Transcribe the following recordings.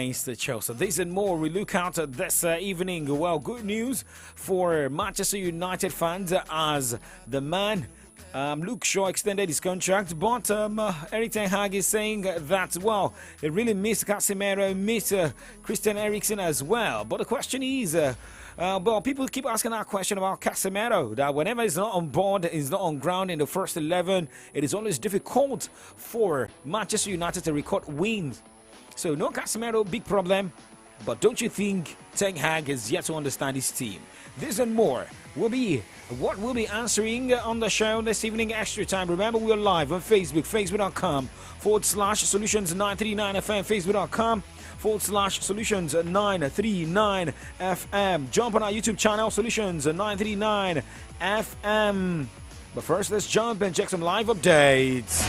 against Chelsea. This and more we look out at this evening. Well, good news for Manchester United fans as the man Luke Shaw extended his contract, but Erik ten Hag is saying that, well, they really miss Casemiro, miss Christian Eriksen as well. But the question is, well, people keep asking that question about Casemiro, that whenever he's not on board, he's not on ground in the first 11, it is always difficult for Manchester United to record wins. So no Casemiro, big problem. But don't you think Ten Hag is yet to understand his team? This and more will be what we'll be answering on the show this evening. Extra time. Remember, we're live on Facebook, facebook.com/solutions939fm, facebook.com/solutions939fm. Jump on our YouTube channel, solutions939fm. But first, let's jump and check some live updates.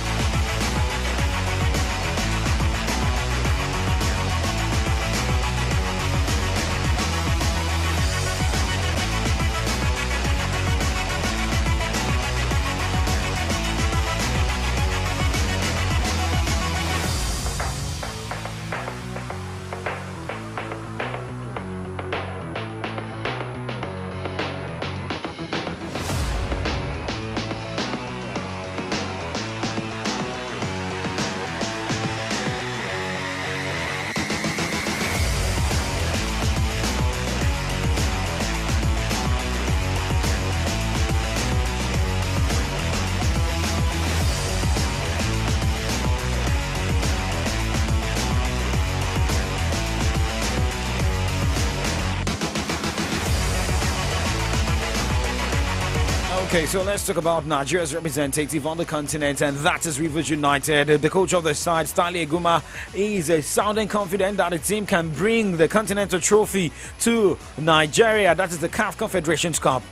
Okay, so let's talk about Nigeria's representative on the continent, and that is Rivers United. The coach of the side, Stanley Eguma, is sounding confident that the team can bring the Continental Trophy to Nigeria. That is the CAF Confederations Cup.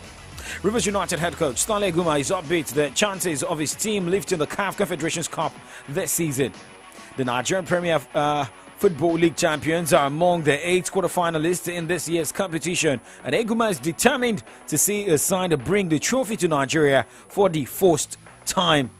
Rivers United head coach Stanley Eguma is upbeat the chances of his team lifting the CAF Confederations Cup this season. The Nigerian Premier Football League champions are among the 8 quarterfinalists in this year's competition, and Eguma is determined to see a side to bring the trophy to Nigeria for the first time.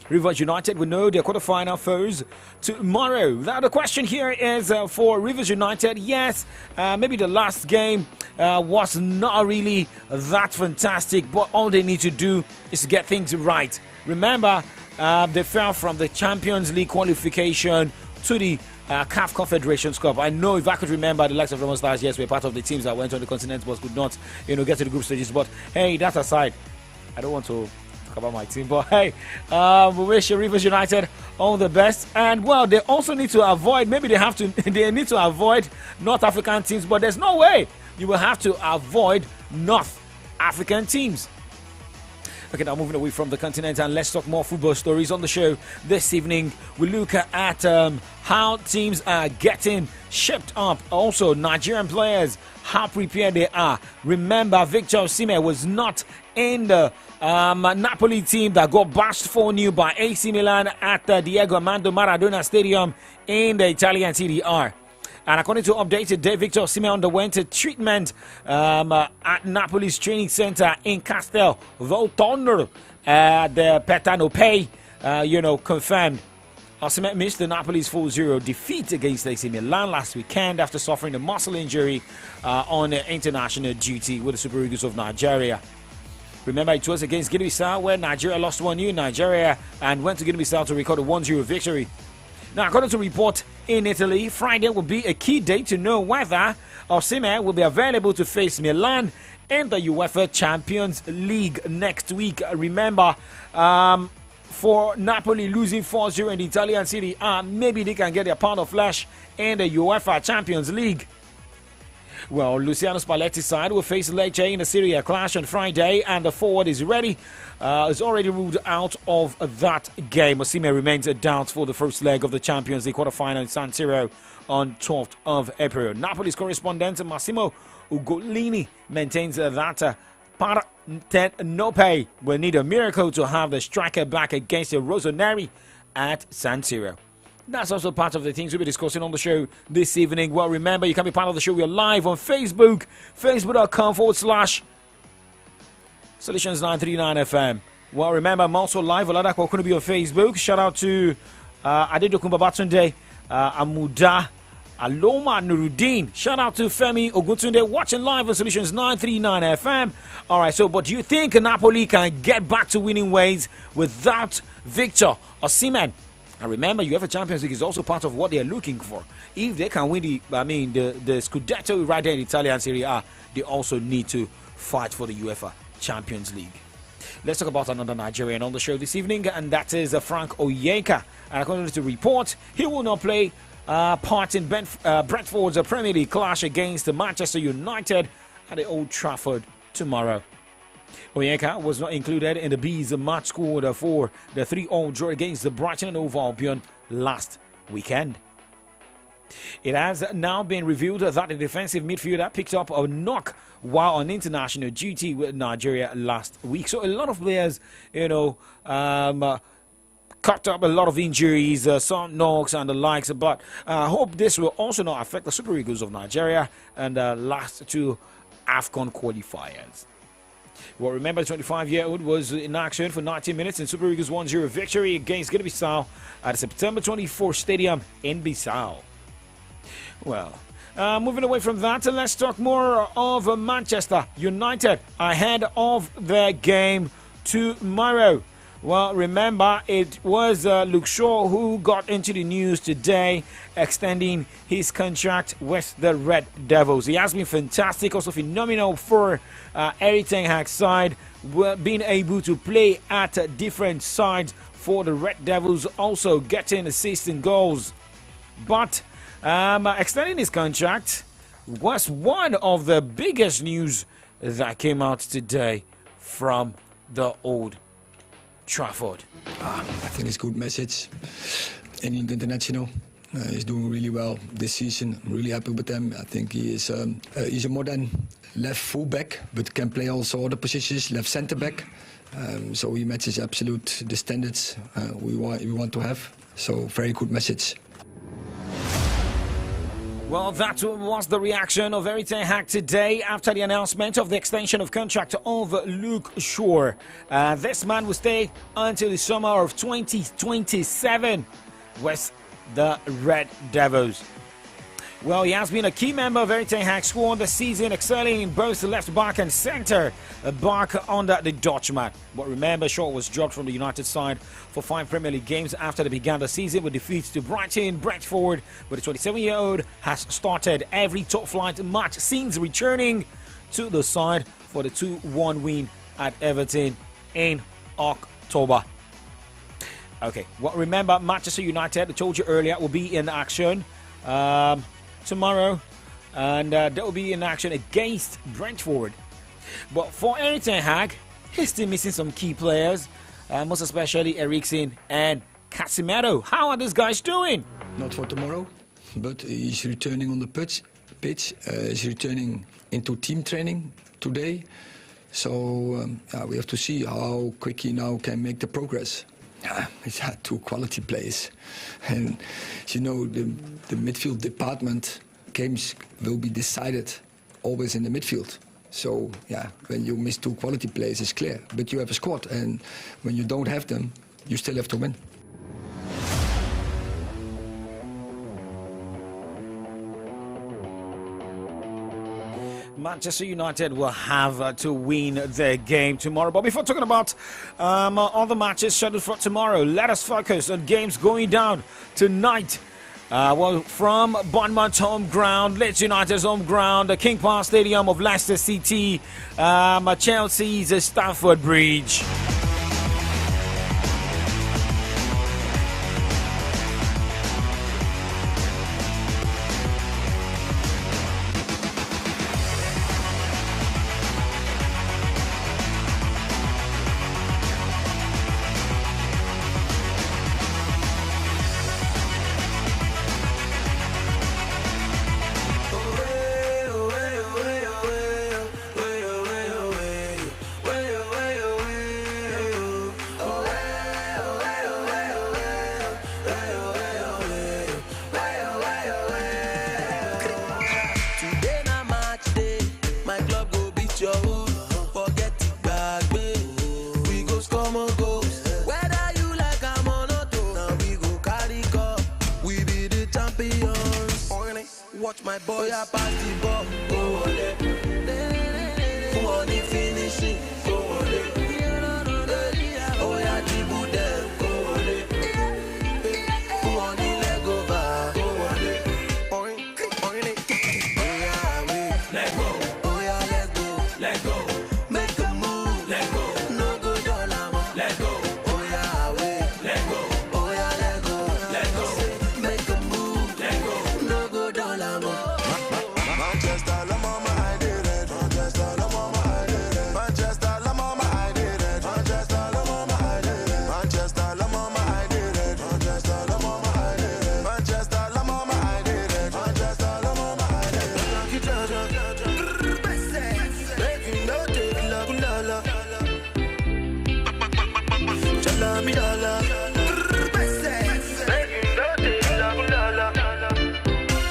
Rivers United will know their quarterfinal foes tomorrow. Now the question here is for Rivers United. Yes, maybe the last game was not really that fantastic, but all they need to do is to get things right. Remember, they fell from the Champions League qualification to the CAF Confederations Cup. I know, if I could remember, the likes of Remo Stars, yes, were part of the teams that went on the continent but could not, get to the group stages. But hey, that aside, I don't want to talk about my team. But hey, we wish Rivers United all the best. And well, they also need to avoid, maybe they need to avoid North African teams. But there's no way you will have to avoid North African teams. Okay, now moving away from the continent, and let's talk more football stories on the show this evening. We look at how teams are getting shaped up. Also, Nigerian players, how prepared they are. Remember, Victor Osimhen was not in the Napoli team that got bashed 4-0 by AC Milan at the Diego Armando Maradona Stadium in the Italian Serie A. And according to updated day, Victor Osimhen underwent a treatment at Napoli's training center in Castel Volturno. The Petanope, confirmed. Osimhen missed the Napoli's 4-0 defeat against AC Milan last weekend after suffering a muscle injury on international duty with the Super Eagles of Nigeria. Remember, it was against Guinea-Bissau where Nigeria lost 1-0 in Nigeria and went to Guinea-Bissau to record a 1-0 victory. Now, according to report in Italy, Friday will be a key day to know whether Osimhen will be available to face Milan in the UEFA Champions League next week. Remember, for Napoli losing 4-0 in the Italian Serie A, maybe they can get their pound of flesh in the UEFA Champions League. Well, Luciano Spalletti's side will face Lecce in the Serie A clash on Friday, and the forward is ready. Is already ruled out of that game. Osimhen remains a doubt for the first leg of the Champions League quarterfinal in San Siro on 12th of April. Napoli's correspondent Massimo Ugolini maintains that Partenope will need a miracle to have the striker back against the Rossoneri at San Siro. That's also part of the things we'll be discussing on the show this evening. Well, remember, you can be part of the show. We're live on Facebook, facebook.com/Solutions939FM. Well, remember, I'm also live. Oladapo couldn't be on Facebook. Shout out to Adedokunba Babatunde, Amuda, Aloma Nuruddin. Shout out to Femi Oguntunde watching live on Solutions 939 FM. All right, so but do you think Napoli can get back to winning ways without Victor Osimhen? And remember, UEFA Champions League is also part of what they are looking for. If they can win the Scudetto right there in Italian Serie A, they also need to fight for the UEFA Champions League. Let's talk about another Nigerian on the show this evening, and that is Frank Onyeka. And according to the report, he will not play part in Brentford's Premier League clash against Manchester United at the Old Trafford tomorrow. Onyeka was not included in the Bees' match scored for the 3-0 draw against the Brighton and Hove Albion last weekend. It has now been revealed that the defensive midfielder picked up a knock while on international duty with Nigeria last week. So a lot of players, cut up a lot of injuries, some knocks and the likes, but I hope this will also not affect the Super Eagles of Nigeria and the last two AFCON qualifiers. Well, remember, the 25-year-old was in action for 90 minutes in Super Eagles 1-0 victory against Guinea-Bissau at the September 24 stadium in Bissau. Well, moving away from that, let's talk more of Manchester United ahead of their game tomorrow. Well, remember, it was Luke Shaw who got into the news today, extending his contract with the Red Devils. He has been fantastic, also phenomenal for Erik ten Hag's side, being able to play at different sides for the Red Devils, also getting assists and goals. But extending his contract was one of the biggest news that came out today from the Old Trafford. I think it's a good message. England International is doing really well this season. I'm really happy with them. I think he's a modern left fullback, but can play also other positions, left centre back. So he matches absolute the standards we want to have. So very good message. Well, that was the reaction of Erik ten Hag today after the announcement of the extension of contract of Luke Shaw. This man will stay until the summer of 2027 with the Red Devils. Well, he has been a key member of Erik ten Hag's squad this season, excelling in both the left back and centre back under the Dutchman. But remember, Shaw was dropped from the United side for 5 Premier League games after they began the season with defeats to Brighton, Brentford. But the 27-year-old has started every top-flight match since returning to the side for the 2-1 win at Everton in October. Okay, well, remember, Manchester United, I told you earlier, will be in action tomorrow, and they will be in action against Brentford. But for Erik ten Hag, he's still missing some key players, most especially Eriksen and Casemiro. How are these guys doing? Not for tomorrow, but he's returning on the pitch. He's returning into team training today. So we have to see how quick he now can make the progress. He's had 2 quality players, and the midfield department games will be decided always in the midfield. So when you miss 2 quality players, it's clear. But you have a squad, and when you don't have them, you still have to win. Manchester United will have to win their game tomorrow. But before talking about other matches scheduled for tomorrow, let us focus on games going down tonight. From Bournemouth's home ground, Leeds United's home ground, the King Power Stadium of Leicester City, Chelsea's Stamford Bridge. my boys. Oya pass the ball, go ole. Who want the finishing? Go ole. Oya dribble them, go ole. Who want the leg over? Go ole. Oya we, let go. Oya let go, let go. Make a move, let go. No go dollar, let go. Oya we, let go. Oya let go, let go. Make a move, let go. No go dollar, Manchester, la mama, I did it. Manchester, la mama, I did it. Manchester, la mama, I did it. Manchester, la mama, I did it. Manchester, la mama, I did it. Manchester, la mama, I did it. Manchester, la mama, I did it. Manchester, la mama, I did it.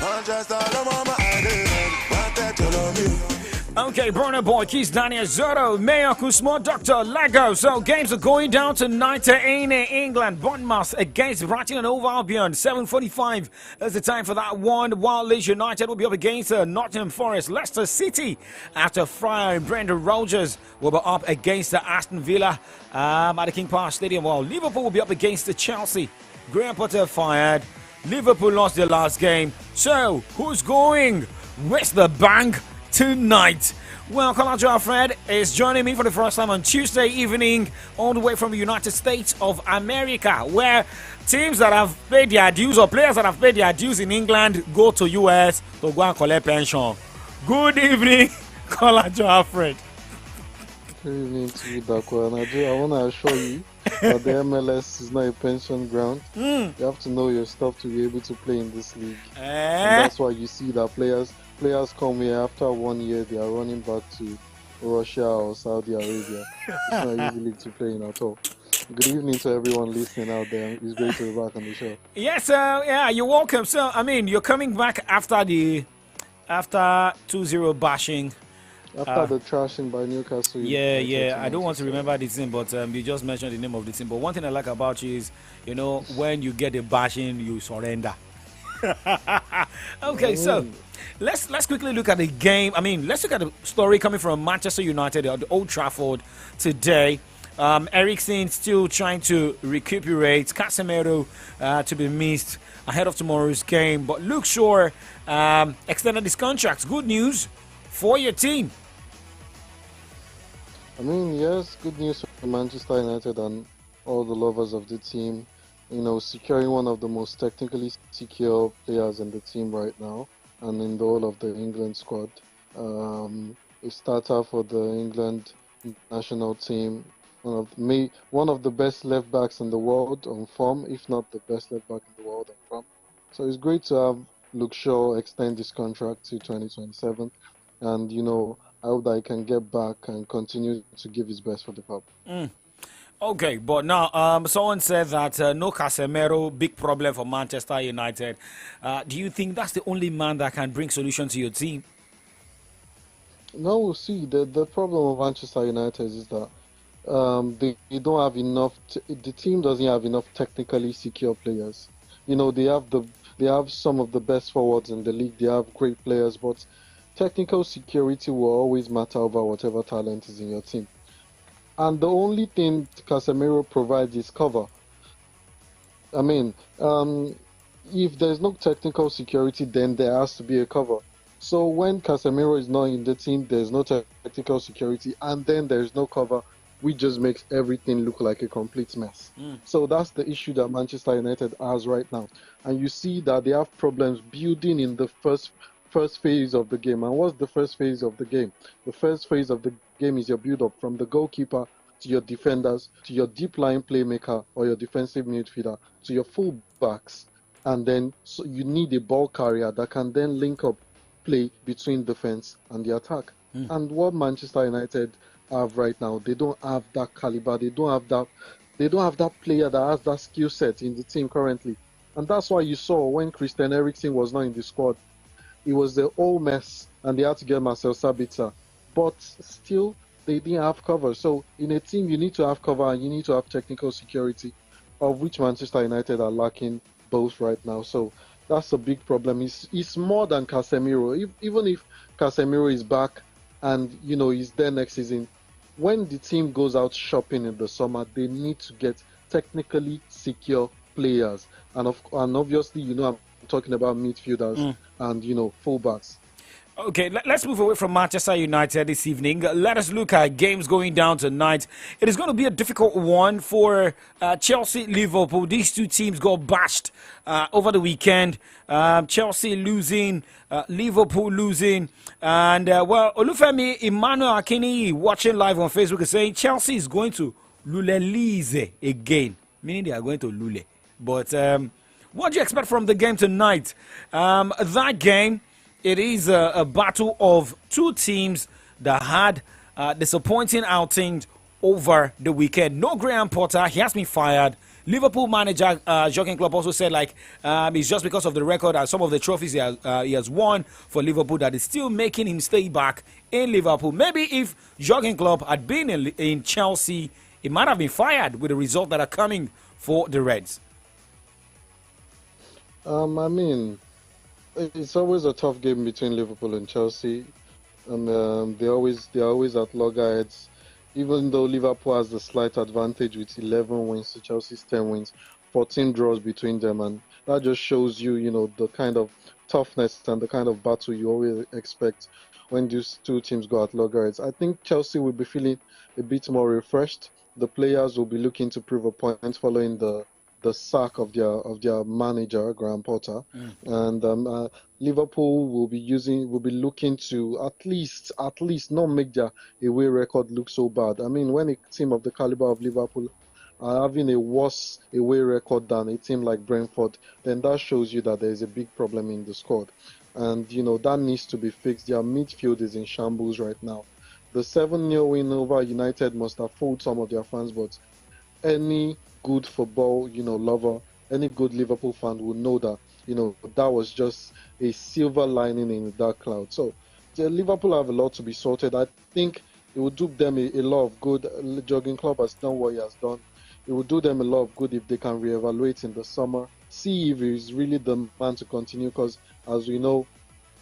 Manchester, la mama, I did it. Okay, Bruno Boy, Keys, Daniel Zoro, Mayor Kusmo, Dr. Lego. So games are going down tonight in England. Bournemouth against Brighton and Hove Albion. 7:45 is the time for that one. While Leeds United will be up against Nottingham Forest. Leicester City, after Fryer and Brendan Rodgers, will be up against Aston Villa at the King Power Stadium. While Liverpool will be up against Chelsea. Graham Potter fired. Liverpool lost their last game. So who's going? Where's the bank tonight? Well, Kalajo Alfred is joining me for the first time on Tuesday evening, all the way from the United States of America, where teams that have paid their dues or players that have paid their dues in England go to US to go and collect pension. Good evening, Kalajo Alfred. Good evening to you, Dakwa. And I want to assure you that the MLS is not a pension ground. You have to know your stuff to be able to play in this league. And that's why you see that players come here after 1 year, they are running back to Russia or Saudi Arabia. It's not an easy league to play in at all. Good evening to everyone listening out there. It's great to be back on the show. Yes, yeah, you're welcome. So, I mean, you're coming back after 2-0 bashing. After the trashing by Newcastle. Yeah. I don't want to remember the team, but you just mentioned the name of the team. But one thing I like about you is, when you get the bashing, you surrender. Okay, so let's quickly look at the game. I mean, let's look at the story coming from Manchester United at Old Trafford today. Eriksen still trying to recuperate. Casemiro to be missed ahead of tomorrow's game. But Luke Shaw extended his contract. Good news for your team. I mean, yes, good news for Manchester United and all the lovers of the team. Securing one of the most technically secure players in the team right now and in the whole of the England squad. A starter for the England national team. One of the best left backs in the world on form, if not the best left back in the world on form. So it's great to have Luke Shaw extend his contract to 2027. And, I hope that he can get back and continue to give his best for the club. Okay, but now someone said that no Casemiro, big problem for Manchester United. Do you think that's the only man that can bring solution to your team? No, we'll see. The problem of Manchester United is that they don't have enough. The team doesn't have enough technically secure players. They have some of the best forwards in the league. They have great players, but technical security will always matter over whatever talent is in your team. And the only thing Casemiro provides is cover. I mean, if there's no technical security, then there has to be a cover. So when Casemiro is not in the team, there's no technical security, and then there's no cover, which just makes everything look like a complete mess. So that's the issue that Manchester United has right now. And you see that they have problems building in the first phase of the game. And what's the first phase of the game? The first phase of the game is your build-up from the goalkeeper to your defenders, to your deep line playmaker or your defensive midfielder, to your full backs. And then so you need a ball carrier that can then link up play between defense and the attack. And what Manchester United have right now, they don't have that caliber. They don't have that player that has that skill set in the team currently. And that's why you saw when Christian Eriksen was not in the squad, it was the whole mess, and they had to get Marcel Sabitzer. But still, they didn't have cover. So in a team, you need to have cover and you need to have technical security, of which Manchester United are lacking both right now. So That's a big problem. It's more than Casemiro. Even if Casemiro is back and he's there next season, when the team goes out shopping in the summer, they need to get technically secure players, and obviously I'm talking about midfielders and fullbacks. Okay, let's move away from Manchester United this evening. Let us look at games going down tonight. It is going to be a difficult one for Chelsea, Liverpool. These two teams got bashed over the weekend. Chelsea losing, Liverpool losing. And, Olufemi Emmanuel Akini, watching live on Facebook, is saying Chelsea is going to Lulelise again, meaning they are going to Lule. But what do you expect from the game tonight? That game, it is a battle of two teams that had disappointing outings over the weekend. No Graham Potter, he has been fired. Liverpool manager Jurgen Klopp also said it's just because of the record and some of the trophies he has won for Liverpool that is still making him stay back in Liverpool. Maybe if Jurgen Klopp had been in Chelsea, he might have been fired with the results that are coming for the Reds. I mean, it's always a tough game between Liverpool and Chelsea, and they're always at loggerheads. Even though Liverpool has the slight advantage with 11 wins to Chelsea's 10 wins, 14 draws between them, and that just shows you, the kind of toughness and the kind of battle you always expect when these two teams go at loggerheads. I think Chelsea will be feeling a bit more refreshed. The players will be looking to prove a point following the sack of their manager Graham Potter, and Liverpool will be looking to at least not make their away record look so bad. I mean, when a team of the caliber of Liverpool are having a worse away record than a team like Brentford, then that shows you that there is a big problem in the squad, and that needs to be fixed. Their midfield is in shambles right now. The 7-0 win over United must have fooled some of their fans, but any good football, lover, any good Liverpool fan will know that, that was just a silver lining in the dark cloud. So, Liverpool have a lot to be sorted. I think it would do them a lot of good. Jurgen Klopp has done what he has done. It would do them a lot of good if they can reevaluate in the summer, see if he's really the man to continue. Because, as we know,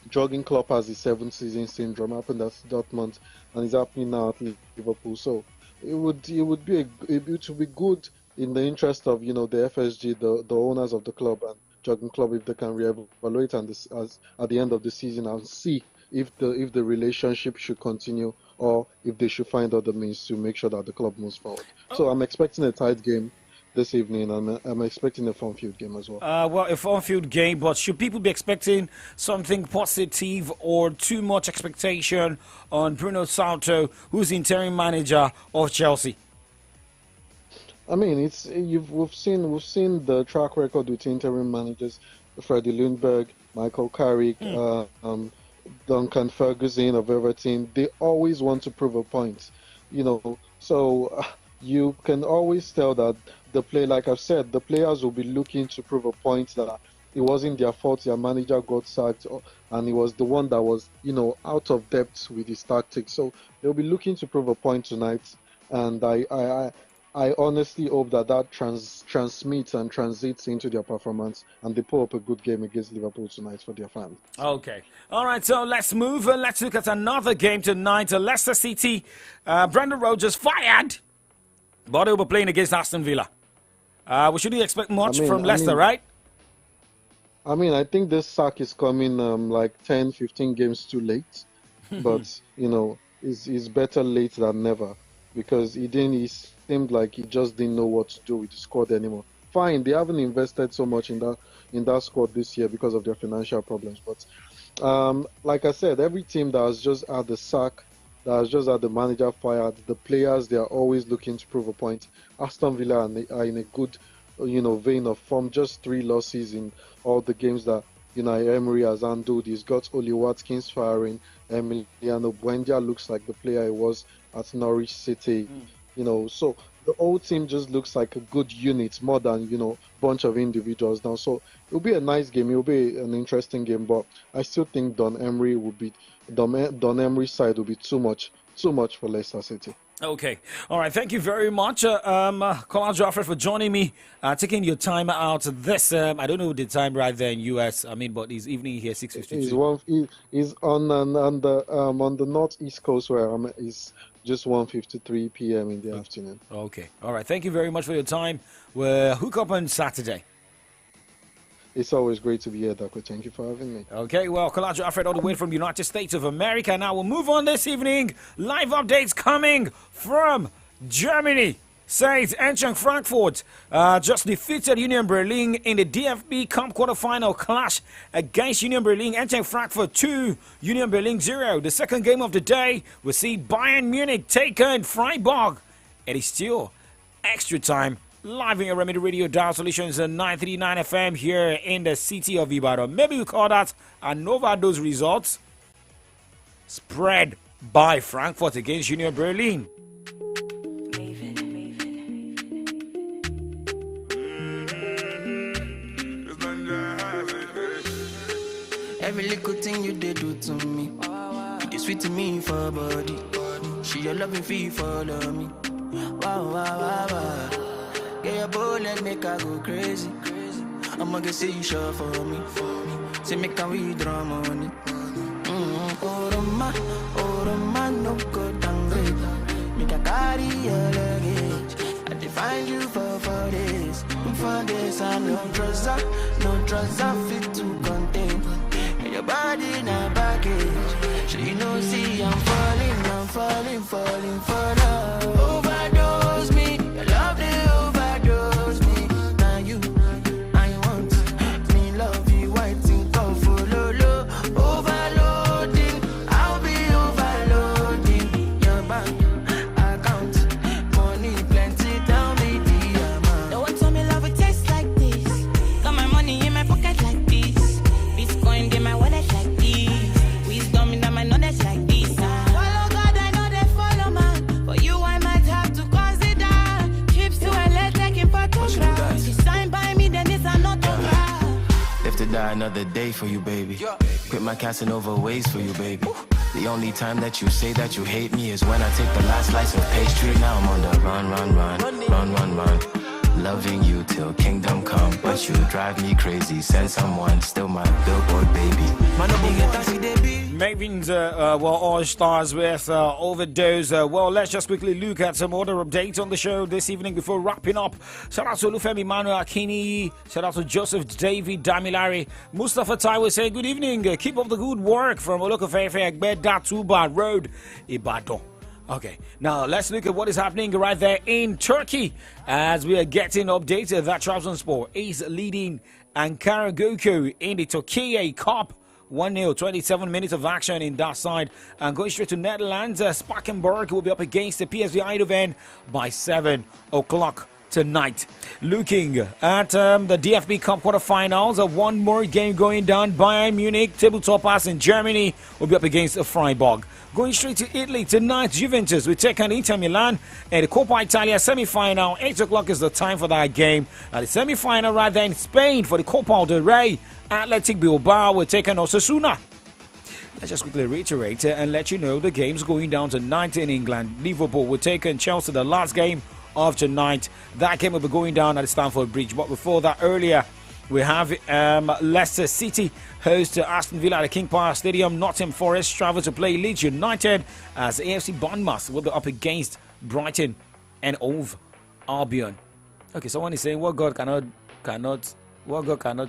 Jurgen Klopp has the 7th season syndrome. Happened at Dortmund, and it's happening now at Liverpool. So, it would be good in the interest of the FSG, the owners of the club, and Jurgen Klopp, if they can reevaluate at the end of the season and see if the relationship should continue or if they should find other means to make sure that the club moves forward. So I'm expecting a tight game this evening, and I'm expecting a fun-filled game as well. A fun-filled game, but should people be expecting something positive or too much expectation on Bruno Sarto, who's interim manager of Chelsea? I mean, we've seen the track record with interim managers, Freddie Lundberg, Michael Carrick, Duncan Ferguson of Everton. They always want to prove a point, So you can always tell that like I've said, the players will be looking to prove a point that it wasn't their fault. Their manager got sacked, and he was the one that was, out of depth with his tactics. So they'll be looking to prove a point tonight, and I honestly hope that transmits and transits into their performance, and they put up a good game against Liverpool tonight for their fans. Okay. All right, so let's move. Let's look at another game tonight. Leicester City, Brendan Rodgers fired, but they'll be playing against Aston Villa. We shouldn't expect much from Leicester, right? I mean, I think this sack is coming like 10, 15 games too late. But, it's better late than never, because he seemed like he just didn't know what to do with the squad anymore. Fine, they haven't invested so much in that squad this year because of their financial problems. But like I said, every team that has just had the sack, that has just had the manager fired, the players, they are always looking to prove a point. Aston Villa are in a good, vein of form. Just 3 losses in all the games that Emery has handled. He's got Oli Watkins firing. Emiliano Buendia looks like the player he was at Norwich City. So the whole team just looks like a good unit more than bunch of individuals now. So it'll be a nice game. It'll be an interesting game, but I still think Don Emery's side will be too much for Leicester City. Okay. All right. Thank you very much, Colin Joffrey, for joining me, taking your time out. This, I don't know the time right there in US. I mean, but it's evening here, 6:52. He's on the northeast coast where I'm. Is just 1:53 p.m. in the afternoon. Okay. All right. Thank you very much for your time. We'll hook up on Saturday. It's always great to be here, Doctor. Thank you for having me. Okay, well, Kalajo Alfred all the way from the United States of America. Now we'll move on this evening. Live updates coming from Germany. Says Eintracht Frankfurt just defeated Union Berlin in the DFB Cup quarterfinal clash against Union Berlin. Eintracht Frankfurt 2, Union Berlin 0. The second game of the day, we see Bayern Munich take on Freiburg. It is still extra time. Live in your Remedy Radio Dial Solutions 939 FM here in the city of Ibadan. Maybe we call that an overdose results. Spread by Frankfurt against Union Berlin. Every little thing you did do to me, it is sweet to me for body. She your loving fee follow me. Wow, wow, wow, wow. Get your bullet, make her go crazy. I'ma get say you sure for me. Say make her withdraw money. Oh Roma, no go downgrade. Make a carry your luggage. I define you for this. For this, I no trust, I fit to contain. And your body not baggage. So you know, see, I'm falling for love. Overdose me, your love they overdose me. Now you, I want me love you, white thing come follow low. Overloading, I'll be overloading your bank account. Money plenty, tell me the amount. No one told me love would taste like this. Got my money in my pocket like this. Bitcoin in my wallet like this. Wisdom in my knowledge like this. Follow God, I know they follow man. For you, I might have to consider trips to LA taking photographs. You sign by me, then it's an autograph. Live to die another day for you, baby. Quit my casting over ways for you, baby. The only time that you say that you hate me is when I take the last slice of pastry. Now I'm on the run. Loving you till kingdom come, but you drive me crazy. Send someone, still my billboard baby. Mavins, all stars with overdose. Well, let's just quickly look at some other updates on the show this evening before wrapping up. Shout out to Olufemi Manuel Akini. Shout out to Joseph David Damilari. Mustafa Taiwo saying good evening. Keep up the good work from Olokofefe Egbeda Tuba Road, Ibadan. Okay, now let's look at what is happening right there in Turkey as we are getting updated that Trabzonspor is leading Ankara Goku in the Turkey Cup 1-0, 27 minutes of action in that side. And going straight to Netherlands, Spakenburg will be up against the PSV Eindhoven by 7 o'clock tonight. Looking at the DFB Cup quarterfinals, one more game going down. Bayern Munich, tabletoppers in Germany, will be up against Freiburg. Going straight to Italy tonight, Juventus will take on Inter Milan. And the Coppa Italia semi-final, 8 o'clock is the time for that game. And the semi-final right there in Spain for the Copa del Rey, Athletic Bilbao will take on Osasuna. Let's just quickly reiterate and let you know the game's going down tonight in England. Liverpool will take on Chelsea, the last game of tonight. That game will be going down at the Stamford Bridge. But before that, earlier, we have Leicester City host to Aston Villa at the King Power Stadium. Nottingham Forest travel to play Leeds United as AFC Bournemouth will be up against Brighton and Hove Albion. Okay, someone is saying what God cannot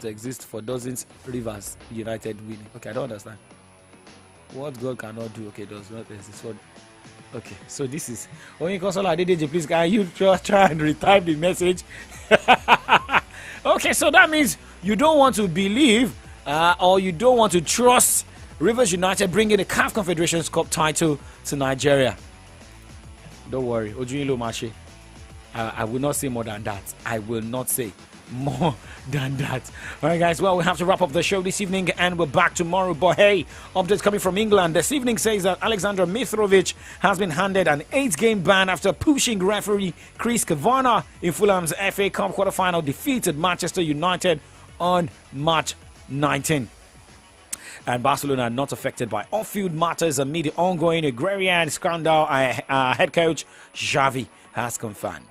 exist for dozens Rivers United winning. Okay, I don't understand. What God cannot do, okay, does not exist. Okay, so this is only Consola Adedeji. Please, can you try and retype the message? Okay, so that means you don't want to believe or you don't want to trust Rivers United bringing the CAF Confederations Cup title to Nigeria. Don't worry, Ojunilo Mashi. I will not say more than that. I will not say more than that. All right, guys. Well, we have to wrap up the show this evening, and we're back tomorrow. But hey, updates coming from England this evening says that Alexander Mitrovic has been handed an 8-game ban after pushing referee Chris Kavanagh in Fulham's FA Cup quarterfinal defeat at Manchester United on March 19. And Barcelona are not affected by off-field matters amid the ongoing agrarian scandal. Head coach Xavi has confirmed.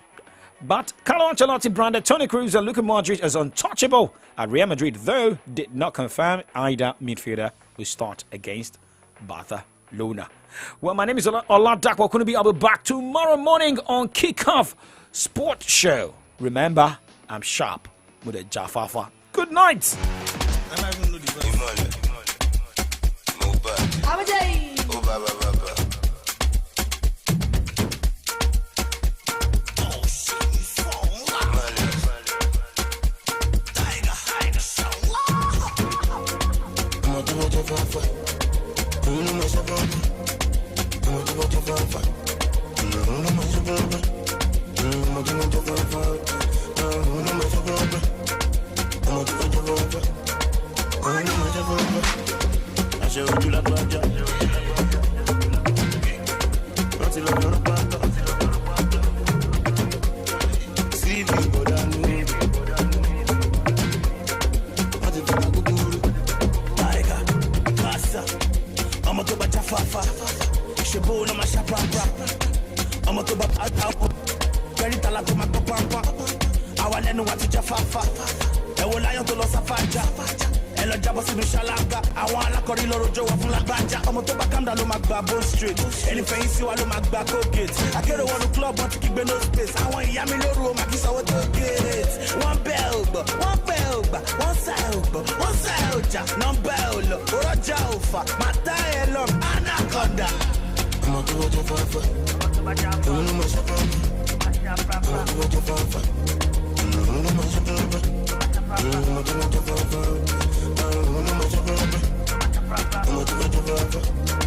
But Carlo Ancelotti branded Toni Kroos and Luka Modric as untouchable at Real Madrid, though did not confirm either midfielder will start against Barcelona. Well, my name is Oladapo Kunubi. I'll be back tomorrow morning on Kickoff Sports Show. Remember, I'm sharp with a Jafafa. Good night. Anything you see, I look my back, go get. I get a one club, want to keep no space. I want Yami Loro, my kiss, I want to get. One bell, one side, no bell, or a jaufa, my tie long, anaconda. I'm a do what you for. I'm a much I'm a